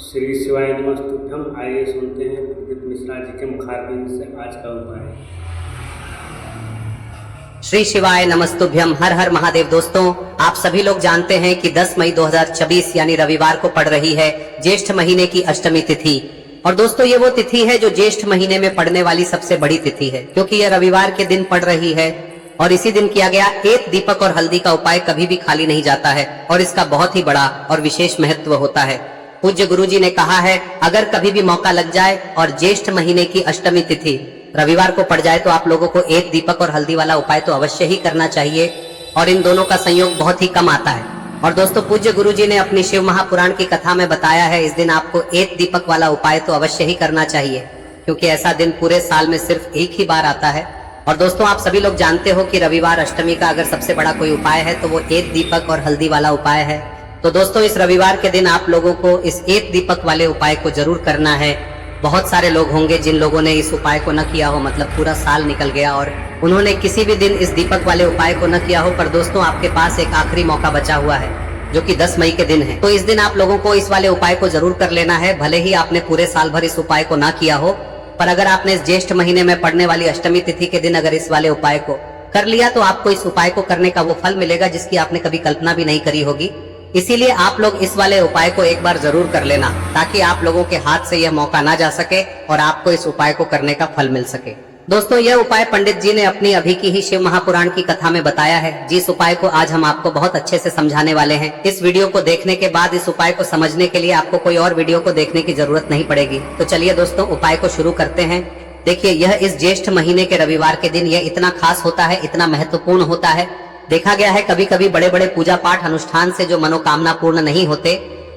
श्री शिवाय नमस्तुभ्यम। आइए सुनते हैं प्रदीप मिश्रा जी के मुखारबिंद से आज का उपाय। श्री शिवाय नमस्तुभ्यम। हर हर महादेव। दोस्तों, आप सभी लोग जानते हैं कि 10 मई 2024 यानी रविवार को पड़ रही है ज्येष्ठ महीने की अष्टमी तिथि। और दोस्तों, ये वो तिथि है जो ज्येष्ठ महीने में पड़ने वाली सबसे बड़ी तिथि है, क्योंकि यह रविवार के दिन पड़ रही है। और इसी दिन किया गया एक दीपक और हल्दी का उपाय कभी भी खाली नहीं जाता है और इसका बहुत ही बड़ा और विशेष महत्व होता है। पूज्य गुरुजी ने कहा है, अगर कभी भी मौका लग जाए और ज्येष्ठ महीने की अष्टमी तिथि रविवार को पड़ जाए तो आप लोगों को एक दीपक और हल्दी वाला उपाय तो अवश्य ही करना चाहिए। और इन दोनों का संयोग बहुत ही कम आता है। और दोस्तों, पूज्य गुरुजी ने अपनी शिव महापुराण की कथा में बताया है, इस दिन आपको एक दीपक वाला उपाय तो अवश्य ही करना चाहिए, क्योंकि ऐसा दिन पूरे साल में सिर्फ एक ही बार आता है। और दोस्तों, आप सभी लोग जानते हो कि रविवार अष्टमी का अगर सबसे बड़ा कोई उपाय है तो वो एक दीपक और हल्दी वाला उपाय है। तो दोस्तों, इस रविवार के दिन आप लोगों को इस एक दीपक वाले उपाय को जरूर करना है। बहुत सारे लोग होंगे जिन लोगों ने इस उपाय को न किया हो, मतलब पूरा साल निकल गया और उन्होंने किसी भी दिन इस दीपक वाले उपाय को न किया हो। पर दोस्तों, आपके पास एक आखिरी मौका बचा हुआ है जो कि 10 मई के दिन है। तो इस दिन आप लोगों को इस वाले उपाय को जरूर कर लेना है। भले ही आपने पूरे साल भर इस उपाय को ना किया हो, पर अगर आपने इस ज्येष्ठ महीने में पड़ने वाली अष्टमी तिथि के दिन अगर इस वाले उपाय को कर लिया तो आपको इस उपाय को करने का वो फल मिलेगा जिसकी आपने कभी कल्पना भी नहीं करी होगी। इसीलिए आप लोग इस वाले उपाय को एक बार जरूर कर लेना, ताकि आप लोगों के हाथ से यह मौका ना जा सके और आपको इस उपाय को करने का फल मिल सके। दोस्तों, यह उपाय पंडित जी ने अपनी अभी की ही शिव महापुराण की कथा में बताया है, जिस उपाय को आज हम आपको बहुत अच्छे से समझाने वाले हैं। इस वीडियो को देखने के बाद इस उपाय को समझने के लिए आपको कोई और वीडियो को देखने की जरूरत नहीं पड़ेगी। तो चलिए दोस्तों, उपाय को शुरू करते हैं। देखिए, यह इस ज्येष्ठ महीने के रविवार के दिन यह इतना खास होता है, इतना महत्वपूर्ण होता है। देखा गया है कभी कभी बड़े बड़े पूजा पाठ अनुष्ठान से जो मनोकामना पूर्ण नहीं होते,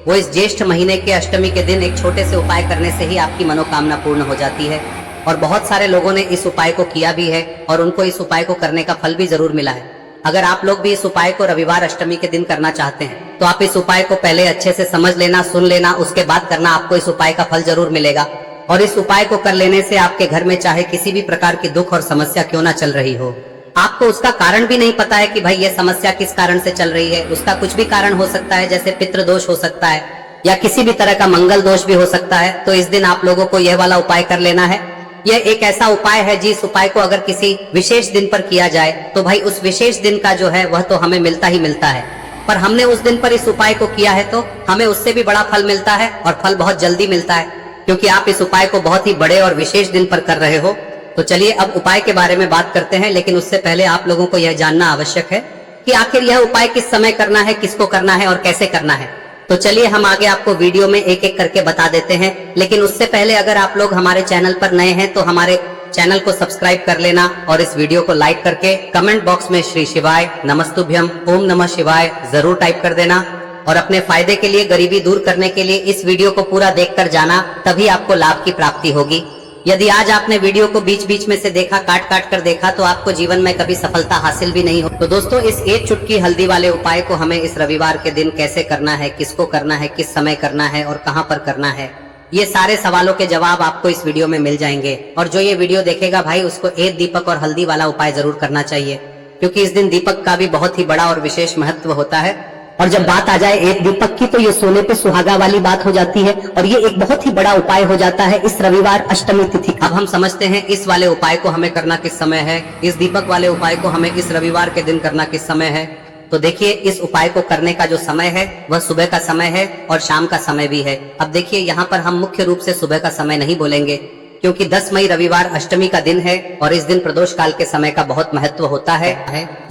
वो इस ज्येष्ठ महीने के अष्टमी के दिन एक छोटे से उपाय करने से ही आपकी मनोकामना पूर्ण हो जाती है। और बहुत सारे लोगों ने इस उपाय को किया भी है और उनको इस उपाय को करने का फल भी जरूर मिला है। अगर आप लोग भी इस उपाय को रविवार अष्टमी के दिन करना चाहते हैं तो आप इस उपाय को पहले अच्छे से समझ लेना, सुन लेना, उसके बाद करना। आपको इस उपाय का फल जरूर मिलेगा। और इस उपाय को कर लेने से आपके घर में चाहे किसी भी प्रकार की दुख और समस्या क्यों ना चल रही हो, आपको उसका कारण भी नहीं पता है कि भाई ये समस्या किस कारण से चल रही है, उसका कुछ भी कारण हो सकता है, जैसे पितृदोष हो सकता है या किसी भी तरह का मंगल दोष भी हो सकता है। तो इस दिन आप लोगों को यह वाला उपाय कर लेना है। यह एक ऐसा उपाय है जिस उपाय को अगर किसी विशेष दिन पर किया जाए तो भाई उस विशेष दिन का जो है वह तो हमें मिलता ही मिलता है। पर हमने उस दिन पर इस उपाय को किया है तो हमें उससे भी बड़ा फल मिलता है, और फल बहुत जल्दी मिलता है, क्योंकि आप इस उपाय को बहुत ही बड़े और विशेष दिन पर कर रहे हो। तो चलिए अब उपाय के बारे में बात करते हैं, लेकिन उससे पहले आप लोगों को यह जानना आवश्यक है कि आखिर यह उपाय किस समय करना है, किसको करना है और कैसे करना है। तो चलिए हम आगे आपको वीडियो में एक एक करके बता देते हैं। लेकिन उससे पहले अगर आप लोग हमारे चैनल पर नए हैं तो हमारे चैनल को सब्सक्राइब कर लेना और इस वीडियो को लाइक करके कमेंट बॉक्स में श्री शिवाय नमस्तुभ्यम ओम नमः शिवाय जरूर टाइप कर देना। और अपने फायदे के लिए, गरीबी दूर करने के लिए इस वीडियो को पूरा देखकर जाना, तभी आपको लाभ की प्राप्ति होगी। यदि आज आपने वीडियो को बीच बीच में से देखा, काट काट कर देखा, तो आपको जीवन में कभी सफलता हासिल भी नहीं हो। तो दोस्तों, इस एक चुटकी हल्दी वाले उपाय को हमें इस रविवार के दिन कैसे करना है, किसको करना है, किस समय करना है और कहां पर करना है, ये सारे सवालों के जवाब आपको इस वीडियो में मिल जाएंगे। और जो ये वीडियो देखेगा भाई, उसको एक दीपक और हल्दी वाला उपाय जरूर करना चाहिए, क्योंकि इस दिन दीपक का भी बहुत ही बड़ा और विशेष महत्व होता है। और जब बात आ जाए एक दीपक की तो ये सोने पे सुहागा वाली बात हो जाती है, और ये एक बहुत ही बड़ा उपाय हो जाता है इस रविवार अष्टमी तिथि। अब हम समझते हैं इस वाले उपाय को हमें करना किस समय है, इस दीपक वाले उपाय को हमें इस रविवार के दिन करना किस समय है। तो देखिए, इस उपाय को करने का जो समय है वह सुबह का समय है और शाम का समय भी है। अब देखिए, यहाँ पर हम मुख्य रूप से सुबह का समय नहीं बोलेंगे, क्योंकि 10 मई रविवार अष्टमी का दिन है और इस दिन प्रदोष काल के समय का बहुत महत्व होता है।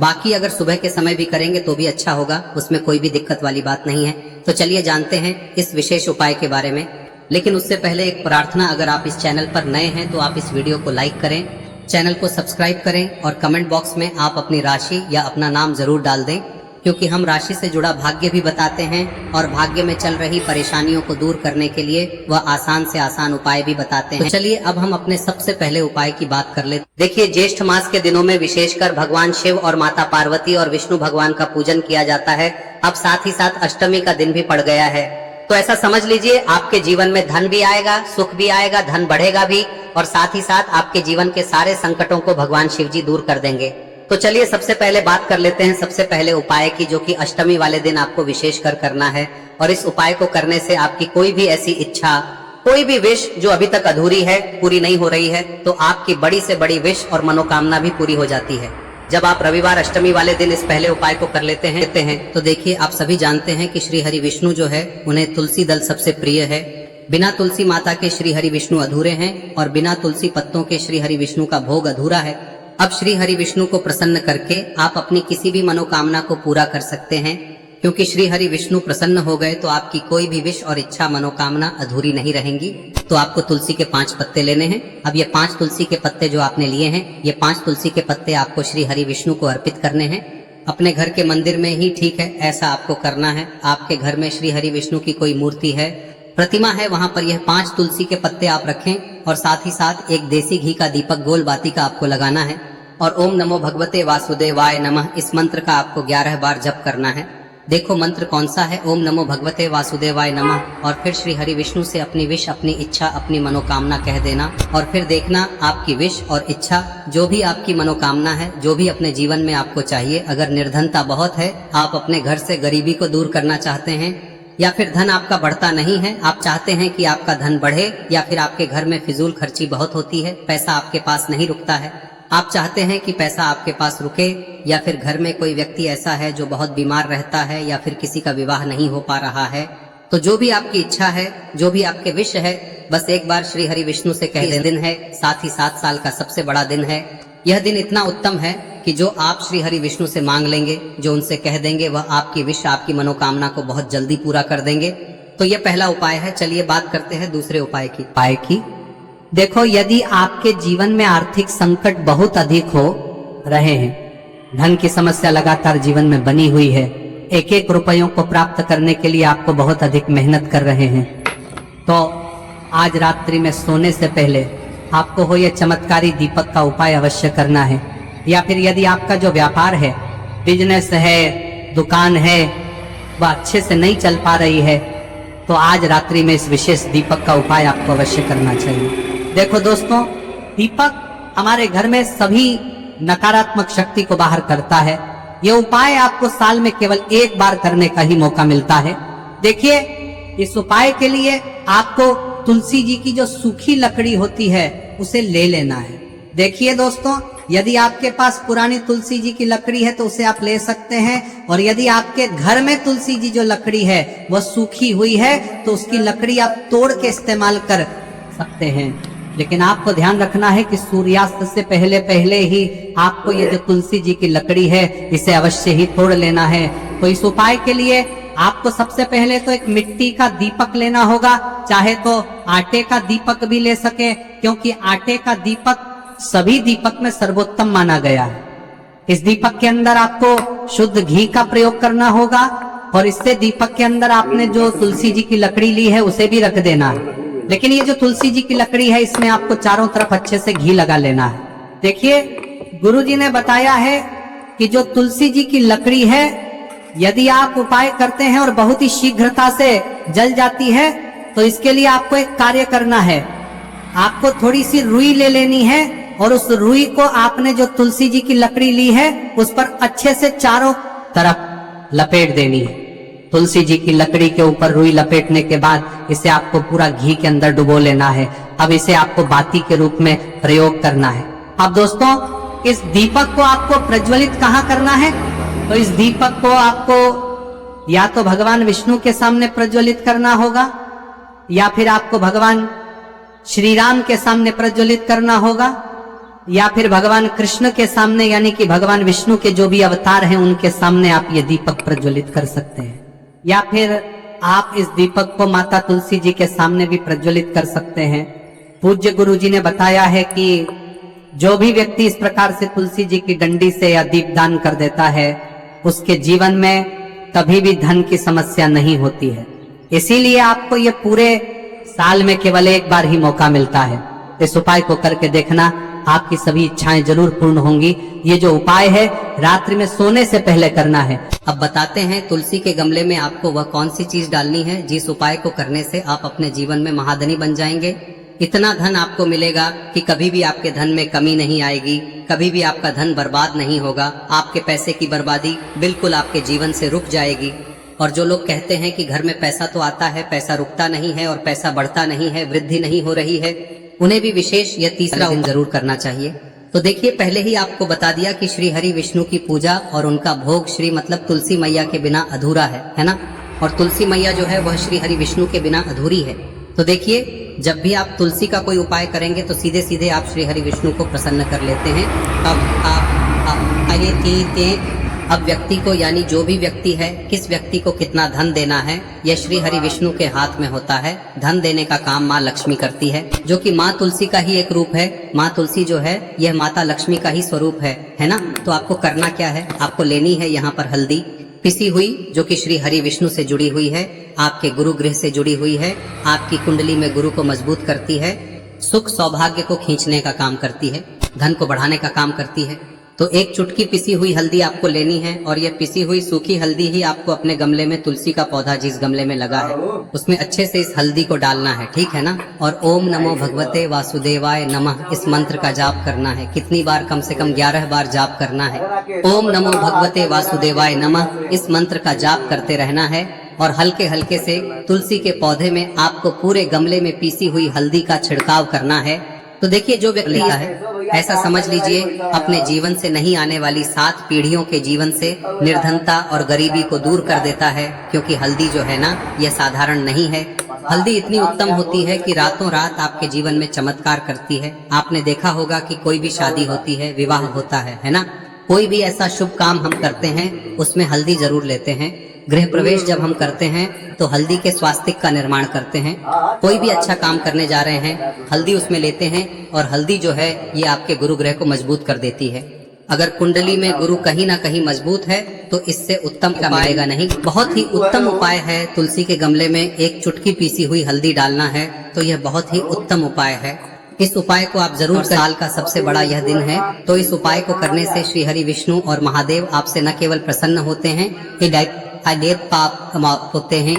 बाकी अगर सुबह के समय भी करेंगे तो भी अच्छा होगा, उसमें कोई भी दिक्कत वाली बात नहीं है। तो चलिए जानते हैं इस विशेष उपाय के बारे में। लेकिन उससे पहले एक प्रार्थना, अगर आप इस चैनल पर नए हैं तो आप इस वीडियो को लाइक करें, चैनल को सब्सक्राइब करें और कमेंट बॉक्स में आप अपनी राशि या अपना नाम जरूर डाल दें, क्योंकि हम राशि से जुड़ा भाग्य भी बताते हैं और भाग्य में चल रही परेशानियों को दूर करने के लिए वह आसान से आसान उपाय भी बताते हैं। तो चलिए अब हम अपने सबसे पहले उपाय की बात कर लेते। देखिए, ज्येष्ठ मास के दिनों में विशेषकर भगवान शिव और माता पार्वती और विष्णु भगवान का पूजन किया जाता है। अब साथ ही साथ अष्टमी का दिन भी पड़ गया है, तो ऐसा समझ लीजिए आपके जीवन में धन भी आएगा, सुख भी आएगा, धन बढ़ेगा भी, और साथ ही साथ आपके जीवन के सारे संकटों को भगवान शिव जी दूर कर देंगे। तो तो चलिए सबसे पहले बात कर लेते हैं सबसे पहले उपाय की, जो कि अष्टमी वाले दिन आपको विशेष कर करना है। और इस उपाय को करने से आपकी कोई भी ऐसी इच्छा, कोई भी विश जो अभी तक अधूरी है, पूरी नहीं हो रही है, तो आपकी बड़ी से बड़ी विश और मनोकामना भी पूरी हो जाती है जब आप रविवार अष्टमी वाले दिन इस पहले उपाय को कर लेते हैं। तो देखिए, आप सभी जानते हैं कि श्री हरि विष्णु जो है, उन्हें तुलसी दल सबसे प्रिय है। बिना तुलसी माता के श्री हरि विष्णु अधूरे हैं और बिना तुलसी पत्तों के श्री हरि विष्णु का भोग अधूरा है। अब श्री हरि विष्णु को प्रसन्न करके आप अपनी किसी भी मनोकामना को पूरा कर सकते हैं, क्योंकि श्री हरि विष्णु प्रसन्न हो गए तो आपकी कोई भी विश और इच्छा मनोकामना अधूरी नहीं रहेंगी। तो आपको तुलसी के 5 पत्ते लेने हैं। अब ये 5 तुलसी के पत्ते जो आपने लिए हैं, ये 5 तुलसी के पत्ते आपको श्री हरि विष्णु को अर्पित करने हैं। अपने घर के मंदिर में ही ठीक है, ऐसा आपको करना है। आपके घर में श्री हरि विष्णु की कोई मूर्ति है, प्रतिमा है, वहां पर यह 5 तुलसी के पत्ते आप रखें और साथ ही साथ एक देसी घी का दीपक गोल बाती का आपको लगाना है। और ओम नमो भगवते वासुदेवाय नमः इस मंत्र का आपको 11 बार जप करना है। देखो मंत्र कौन सा है, ओम नमो भगवते वासुदेवाय नमः, और फिर श्री हरि विष्णु से अपनी विश, अपनी इच्छा, अपनी मनोकामना कह देना। और फिर देखना आपकी विश और इच्छा, जो भी आपकी मनोकामना है, जो भी अपने जीवन में आपको चाहिए। अगर निर्धनता बहुत है, आप अपने घर से गरीबी को दूर करना चाहते हैं, या फिर धन आपका बढ़ता नहीं है, आप चाहते हैं कि आपका धन बढ़े, या फिर आपके घर में फिजूल खर्ची बहुत होती है, पैसा आपके पास नहीं रुकता है, आप चाहते हैं कि पैसा आपके पास रुके, या फिर घर में कोई व्यक्ति ऐसा है जो बहुत बीमार रहता है, या फिर किसी का विवाह नहीं हो पा रहा है, तो जो भी आपकी इच्छा है, जो भी आपके विश है, बस एक बार श्री हरि विष्णु से कह दें। दिन है, साथ ही 7 साल का सबसे बड़ा दिन है। यह दिन इतना उत्तम है कि जो आप श्री हरि विष्णु से मांग लेंगे, जो उनसे कह देंगे, वह आपकी विश, आपकी मनोकामना को बहुत जल्दी पूरा कर देंगे। तो यह पहला उपाय है। चलिए बात करते हैं दूसरे उपाय की। देखो, यदि आपके जीवन में आर्थिक संकट बहुत अधिक हो रहे हैं, धन की समस्या लगातार जीवन में बनी हुई है, एक एक रुपयों को प्राप्त करने के लिए आपको बहुत अधिक मेहनत कर रहे हैं, तो आज रात्रि में सोने से पहले आपको हो यह चमत्कारी दीपक का उपाय अवश्य करना है। या फिर यदि आपका जो व्यापार है, बिजनेस है, दुकान है, वह अच्छे से नहीं चल पा रही है, तो आज रात्रि में इस विशेष दीपक का उपाय आपको अवश्य करना चाहिए। देखो दोस्तों, दीपक हमारे घर में सभी नकारात्मक शक्ति को बाहर करता है। यह उपाय आपको साल में केवल एक बार करने का ही मौका मिलता है। देखिए, इस उपाय के लिए आपको तुलसी जी की जो सूखी लकड़ी होती है उसे ले लेना है। देखिए दोस्तों, यदि आपके पास पुरानी तुलसी जी की लकड़ी है तो उसे आप ले सकते हैं, और यदि आपके घर में तुलसी जी जो लकड़ी है वह सूखी हुई है तो उसकी लकड़ी आप तोड़ के इस्तेमाल कर सकते हैं। लेकिन आपको ध्यान रखना है कि सूर्यास्त से पहले पहले ही आपको ये जो तुलसी जी की लकड़ी है इसे अवश्य ही तोड़ लेना है। तो इस उपाय के लिए आपको सबसे पहले तो एक मिट्टी का दीपक लेना होगा, चाहे तो आटे का दीपक भी ले सके, क्योंकि आटे का दीपक सभी दीपक में सर्वोत्तम माना गया है। इस दीपक के अंदर आपको शुद्ध घी का प्रयोग करना होगा, और इससे दीपक के अंदर आपने जो तुलसी जी की लकड़ी ली है उसे भी रख देना है। लेकिन ये जो तुलसी जी की लकड़ी है, इसमें आपको चारों तरफ अच्छे से घी लगा लेना है। देखिए, गुरुजी ने बताया है कि जो तुलसी जी की लकड़ी है, यदि आप उपाय करते हैं और बहुत ही शीघ्रता से जल जाती है, तो इसके लिए आपको एक कार्य करना है। आपको थोड़ी सी रुई ले लेनी है, और उस रुई को आपने जो तुलसी जी की लकड़ी ली है उस पर अच्छे से चारों तरफ लपेट देनी है। तुलसी जी की लकड़ी के ऊपर रुई लपेटने के बाद इसे आपको पूरा घी के अंदर डुबो लेना है। अब इसे आपको बाती के रूप में प्रयोग करना है। अब दोस्तों, इस दीपक को आपको प्रज्वलित कहाँ करना है? तो इस दीपक को आपको या तो भगवान विष्णु के सामने प्रज्वलित करना होगा, या फिर आपको भगवान श्री राम के सामने प्रज्वलित करना होगा, या फिर भगवान कृष्ण के सामने, यानी कि भगवान विष्णु के जो भी अवतार हैं उनके सामने आप ये दीपक प्रज्वलित कर सकते हैं। या फिर आप इस दीपक को माता तुलसी जी के सामने भी प्रज्वलित कर सकते हैं। पूज्य गुरु जी ने बताया है कि जो भी व्यक्ति इस प्रकार से तुलसी जी की डंडी से या दीपदान कर देता है, उसके जीवन में कभी भी धन की समस्या नहीं होती है। इसीलिए आपको ये पूरे साल में केवल एक बार ही मौका मिलता है। इस उपाय को करके देखना, आपकी सभी इच्छाएं जरूर पूर्ण होंगी। ये जो उपाय है रात्रि में सोने से पहले करना है। अब बताते हैं तुलसी के गमले में आपको वह कौन सी चीज डालनी है जिस उपाय को करने से आप अपने जीवन में महाधनी बन जाएंगे। इतना धन आपको मिलेगा कि कभी भी आपके धन में कमी नहीं आएगी, कभी भी आपका धन बर्बाद नहीं होगा। आपके पैसे की बर्बादी बिल्कुल आपके जीवन से रुक जाएगी। और जो लोग कहते हैं कि घर में पैसा तो आता है, पैसा रुकता नहीं है और पैसा बढ़ता नहीं है, वृद्धि नहीं हो रही है, उन्हें भी विशेष यह तीसरा दिन जरूर करना चाहिए। तो देखिए, पहले ही आपको बता दिया कि श्री हरि विष्णु की पूजा और उनका भोग श्री मतलब तुलसी मैया के बिना अधूरा है ना। और तुलसी मैया जो है वह श्री हरि विष्णु के बिना अधूरी है। तो देखिए, जब भी आप तुलसी का कोई उपाय करेंगे तो सीधे सीधे आप श्री हरि विष्णु को प्रसन्न कर लेते हैं। अब व्यक्ति को, यानी जो भी व्यक्ति है, किस व्यक्ति को कितना धन देना है, यह श्री हरि विष्णु के हाथ में होता है। धन देने का काम माँ लक्ष्मी करती है, जो कि माँ तुलसी का ही एक रूप है। माँ तुलसी जो है यह माता लक्ष्मी का ही स्वरूप है ना। तो आपको करना क्या है, आपको लेनी है यहाँ पर हल्दी पिसी हुई, जो कि श्री हरि विष्णु से जुड़ी हुई है, आपके गुरु गृह से जुड़ी हुई है, आपकी कुंडली में गुरु को मजबूत करती है, सुख सौभाग्य को खींचने का काम करती है, धन को बढ़ाने का काम करती है। तो एक चुटकी पिसी हुई हल्दी आपको लेनी है और यह पिसी हुई सूखी हल्दी ही आपको अपने गमले में, तुलसी का पौधा जिस गमले में लगा है उसमें अच्छे से इस हल्दी को डालना है, ठीक है ना। और ओम नमो भगवते वासुदेवाय नमः इस मंत्र का जाप करना है। कितनी बार? कम से कम 11 बार जाप करना है। ओम नमो भगवते वासुदेवाय नमः इस मंत्र का जाप करते रहना है। और हल्के हल्के से तुलसी के पौधे में आपको पूरे गमले में पीसी हुई हल्दी का छिड़काव करना है। तो देखिए, जो व्यक्ति है, ऐसा समझ लीजिए, अपने जीवन से नहीं आने वाली 7 पीढ़ियों के जीवन से निर्धनता और गरीबी को दूर कर देता है। क्योंकि हल्दी जो है ना, यह साधारण नहीं है। हल्दी इतनी उत्तम होती है कि रातों रात आपके जीवन में चमत्कार करती है। आपने देखा होगा कि कोई भी शादी होती है, विवाह होता है ना, कोई भी ऐसा शुभ काम हम करते हैं उसमें हल्दी जरूर लेते हैं। गृह प्रवेश जब हम करते हैं तो हल्दी के स्वास्तिक का निर्माण करते हैं। कोई भी अच्छा काम करने जा रहे हैं, हल्दी उसमें लेते हैं। और हल्दी जो है ये आपके गुरु ग्रह को मजबूत कर देती है। अगर कुंडली में गुरु कहीं ना कहीं मजबूत है तो इससे उत्तम का मिलेगा नहीं। बहुत ही उत्तम उपाय है, तुलसी के गमले में एक चुटकी पीसी हुई हल्दी डालना है। तो यह बहुत ही उत्तम उपाय है। इस उपाय को आप जरूर, साल का सबसे बड़ा यह दिन है, तो इस उपाय को करने से श्री हरि विष्णु और महादेव आपसे न केवल प्रसन्न होते हैं, पाप होते हैं,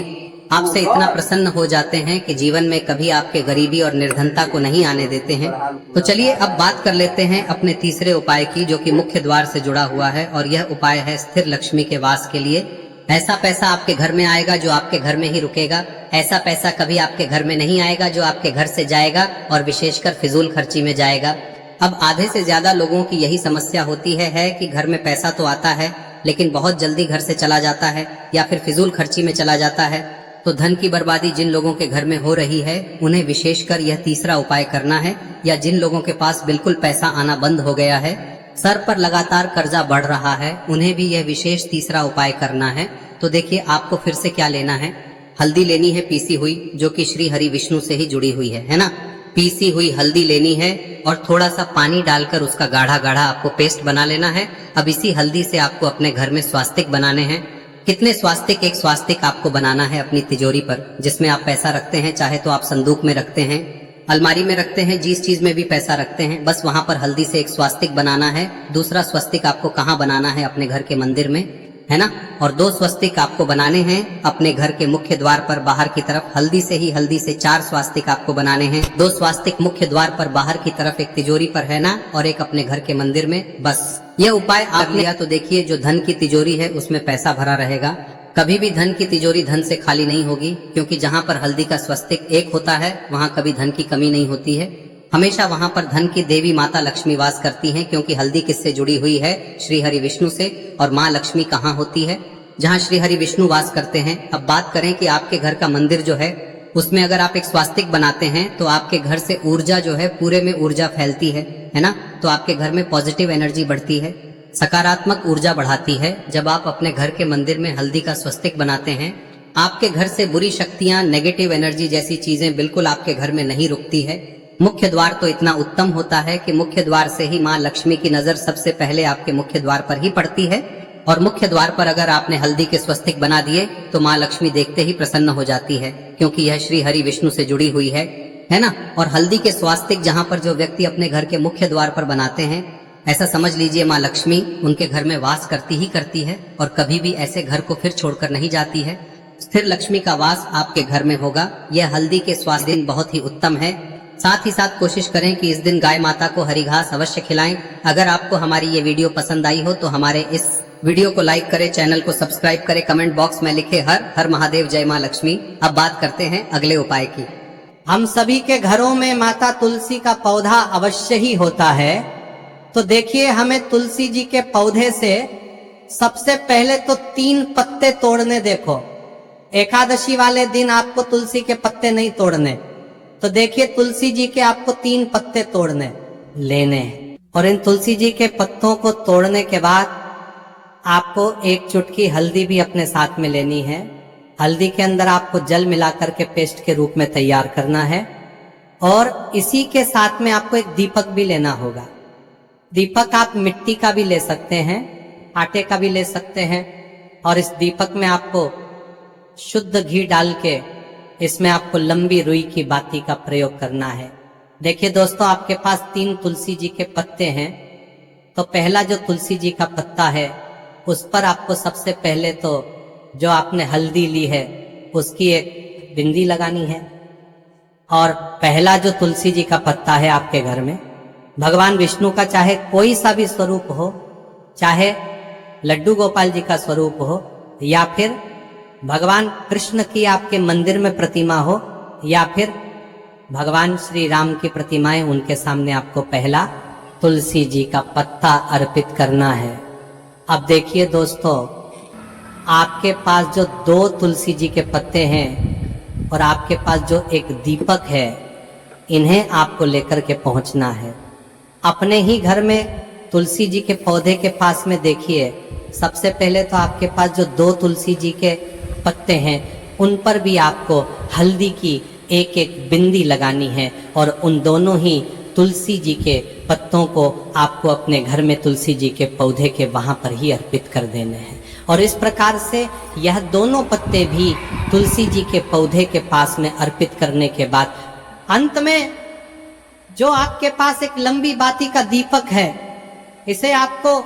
आपसे इतना प्रसन्न हो जाते हैं कि जीवन में कभी आपके गरीबी और निर्धनता को नहीं आने देते हैं। तो चलिए अब बात कर लेते हैं अपने तीसरे उपाय की, जो कि मुख्य द्वार से जुड़ा हुआ है। और यह उपाय है स्थिर लक्ष्मी के वास के लिए। ऐसा पैसा आपके घर में आएगा जो आपके घर में ही रुकेगा। ऐसा पैसा कभी आपके घर में नहीं आएगा जो आपके घर से जाएगा और विशेषकर फिजूल खर्ची में जाएगा। अब आधे से ज्यादा लोगों की यही समस्या होती है कि घर में पैसा तो आता है लेकिन बहुत जल्दी घर से चला जाता है या फिर फिजूल खर्ची में चला जाता है। तो धन की बर्बादी जिन लोगों के घर में हो रही है उन्हें विशेषकर यह तीसरा उपाय करना है। या जिन लोगों के पास बिल्कुल पैसा आना बंद हो गया है, सर पर लगातार कर्जा बढ़ रहा है, उन्हें भी यह विशेष तीसरा उपाय करना है। तो देखिए, आपको फिर से क्या लेना है, हल्दी लेनी है पीसी हुई, जो कि श्री हरि विष्णु से ही जुड़ी हुई है ना। पीसी हुई हल्दी लेनी है और थोड़ा सा पानी डालकर उसका गाढ़ा गाढ़ा आपको पेस्ट बना लेना है। अब इसी हल्दी से आपको अपने घर में स्वास्तिक बनाने हैं। कितने स्वास्तिक? एक स्वास्तिक आपको बनाना है अपनी तिजोरी पर, जिसमें आप पैसा रखते हैं। चाहे तो आप संदूक में रखते हैं, अलमारी में रखते हैं, जिस चीज में भी पैसा रखते हैं, बस वहां पर हल्दी से एक स्वास्तिक बनाना है। दूसरा स्वस्तिक आपको कहाँ बनाना है? अपने घर के मंदिर में, है ना। और 2 स्वस्तिक आपको बनाने हैं अपने घर के मुख्य द्वार पर बाहर की तरफ। हल्दी से 4 स्वास्तिक आपको बनाने हैं। 2 स्वास्तिक मुख्य द्वार पर बाहर की तरफ, एक तिजोरी पर, है ना, और एक अपने घर के मंदिर में। बस यह उपाय आप लिया तो देखिए, जो धन की तिजोरी है उसमें पैसा भरा रहेगा। कभी भी धन की तिजोरी धन से खाली नहीं होगी, क्योंकि जहाँ पर हल्दी का स्वस्तिक एक होता है वहाँ कभी धन की कमी नहीं होती है। हमेशा वहां पर धन की देवी माता लक्ष्मी वास करती हैं, क्योंकि हल्दी किससे जुड़ी हुई है? श्री हरि विष्णु से। और माँ लक्ष्मी कहाँ होती है? जहाँ श्री हरि विष्णु वास करते हैं। अब बात करें कि आपके घर का मंदिर जो है उसमें अगर आप एक स्वास्तिक बनाते हैं तो आपके घर से ऊर्जा जो है, पूरे में ऊर्जा फैलती है ना। तो आपके घर में पॉजिटिव एनर्जी बढ़ती है, सकारात्मक ऊर्जा बढ़ाती है। जब आप अपने घर के मंदिर में हल्दी का स्वस्तिक बनाते हैं, आपके घर से बुरी शक्तियां, नेगेटिव एनर्जी जैसी चीजें बिल्कुल आपके घर में नहीं रुकती है। मुख्य द्वार तो इतना उत्तम होता है कि मुख्य द्वार से ही माँ लक्ष्मी की नजर सबसे पहले आपके मुख्य द्वार पर ही पड़ती है। और मुख्य द्वार पर अगर आपने हल्दी के स्वस्तिक बना दिए तो माँ लक्ष्मी देखते ही प्रसन्न हो जाती है, क्योंकि यह श्री हरि विष्णु से जुड़ी हुई है ना। और हल्दी के स्वास्तिक जहाँ पर जो व्यक्ति अपने घर के मुख्य द्वार पर बनाते हैं, ऐसा समझ लीजिए माँ लक्ष्मी उनके घर में वास करती ही करती है और कभी भी ऐसे घर को फिर छोड़कर नहीं जाती है। स्थिर लक्ष्मी का वास आपके घर में होगा। यह हल्दी के स्वास्तिक बहुत ही उत्तम है। साथ ही साथ कोशिश करें कि इस दिन गाय माता को हरी घास अवश्य खिलाएं। अगर आपको हमारी ये वीडियो पसंद आई हो तो हमारे इस वीडियो को लाइक करें, चैनल को सब्सक्राइब करें, कमेंट बॉक्स में लिखे हर हर महादेव, जय मां लक्ष्मी। अब बात करते हैं अगले उपाय की। हम सभी के घरों में माता तुलसी का पौधा अवश्य ही होता है। तो देखिए, हमें तुलसी जी के पौधे से सबसे पहले तो 3 पत्ते तोड़ने। देखो, एकादशी वाले दिन आपको तुलसी के पत्ते नहीं तोड़ने। तो देखिए, तुलसी जी के आपको 3 पत्ते तोड़ने लेने, और इन तुलसी जी के पत्तों को तोड़ने के बाद आपको 1 चुटकी हल्दी भी अपने साथ में लेनी है। हल्दी के अंदर आपको जल मिलाकर के पेस्ट के रूप में तैयार करना है, और इसी के साथ में आपको एक दीपक भी लेना होगा। दीपक आप मिट्टी का भी ले सकते हैं, आटे का भी ले सकते हैं, और इस दीपक में आपको शुद्ध घी डाल के इसमें आपको लंबी रुई की बाती का प्रयोग करना है। देखिए दोस्तों, आपके पास 3 तुलसी जी के पत्ते हैं। तो पहला जो तुलसी जी का पत्ता है उस पर आपको सबसे पहले तो जो आपने हल्दी ली है उसकी एक बिंदी लगानी है। और पहला जो तुलसी जी का पत्ता है आपके घर में, भगवान विष्णु का चाहे कोई सा भी स्वरूप हो, चाहे लड्डू गोपाल जी का स्वरूप हो, या फिर भगवान कृष्ण की आपके मंदिर में प्रतिमा हो, या फिर भगवान श्री राम की प्रतिमाएं, उनके सामने आपको पहला तुलसी जी का पत्ता अर्पित करना है। अब देखिए दोस्तों, आपके पास जो 2 तुलसी जी के पत्ते हैं और आपके पास जो एक दीपक है, इन्हें आपको लेकर के पहुंचना है। अपने ही घर में तुलसी जी के पौधे के पास में देखिए, सबसे पहले तो आपके पास जो 2 तुलसी जी के पत्ते हैं उन पर भी आपको हल्दी की एक बिंदी लगानी है, और उन दोनों ही तुलसी जी के पत्तों को आपको अपने घर में तुलसी जी के पौधे के वहां पर ही अर्पित कर देने हैं। और इस प्रकार से यह दोनों पत्ते भी तुलसी जी के पौधे के पास में अर्पित करने के बाद अंत में जो आपके पास एक लंबी बाती का दीपक है, इसे आपको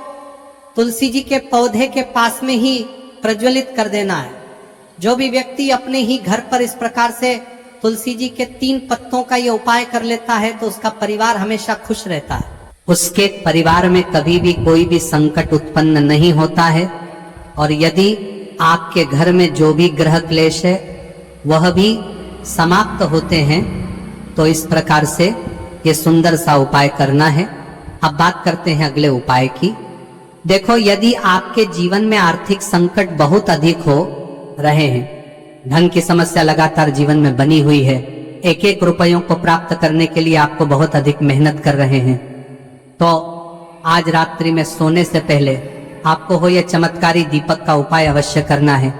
तुलसी जी के पौधे के पास में ही प्रज्वलित कर देना है। जो भी व्यक्ति अपने ही घर पर इस प्रकार से तुलसी जी के 3 पत्तों का ये उपाय कर लेता है तो उसका परिवार हमेशा खुश रहता है। उसके परिवार में कभी भी कोई भी संकट उत्पन्न नहीं होता है, और यदि आपके घर में जो भी ग्रह क्लेश है वह भी समाप्त होते हैं। तो इस प्रकार से ये सुंदर सा उपाय करना है। अब बात करते हैं अगले उपाय की। देखो, यदि आपके जीवन में आर्थिक संकट बहुत अधिक हो रहे हैं, धन की समस्या लगातार जीवन में बनी हुई है, 1-1 रुपयों को प्राप्त करने के लिए आपको बहुत अधिक मेहनत कर रहे हैं, तो आज रात्रि में सोने से पहले आपको हो यह चमत्कारी दीपक का उपाय अवश्य करना है।